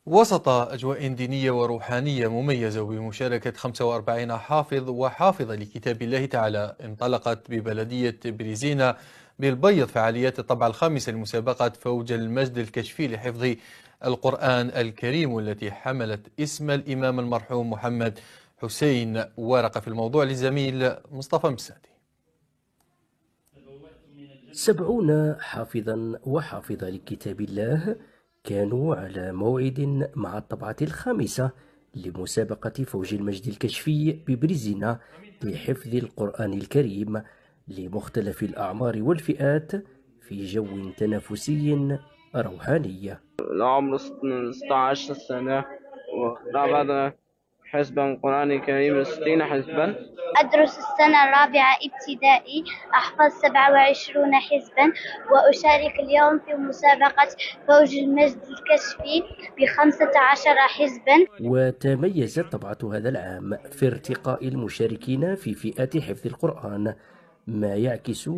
وسط أجواء دينية وروحانية مميزة بمشاركة 45 حافظ وحافظة لكتاب الله تعالى، انطلقت ببلدية بريزينا بالبيض فعاليات الطبعة الخامسة لمسابقة فوج المجد الكشفي لحفظ القرآن الكريم، والتي حملت اسم الإمام المرحوم محمد حسين ورقة. في الموضوع للزميل مصطفى مسادي. 70 حافظا وحافظة لكتاب الله كانوا على موعد مع الطبعة الخامسة لمسابقة فوج المجد الكشفي ببريزينا لحفظ القرآن الكريم لمختلف الأعمار والفئات في جو تنافسي روحاني. العمر 16 سنة، وقرأ حزبا القرآن الكريم 60 حزبا. أدرس السنة الرابعة ابتدائي، أحفظ 27 حزبا، وأشارك اليوم في مسابقة فوج المجد الكشفي ب15 حزبا. وتميزت طبعة هذا العام في ارتقاء المشاركين في فئات حفظ القرآن، ما يعكس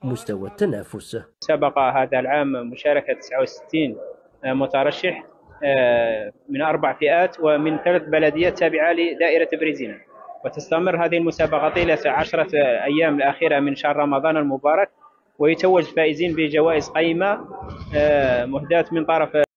مستوى التنافس. سبق هذا العام مشاركة 69 مترشح من 4 فئات ومن 3 بلديات تابعة لدائرة بريزينا، وتستمر هذه المسابقة طيلة 10 أيام الأخيرة من شهر رمضان المبارك، ويتوج فائزين بجوائز قيمة مهداة من طرف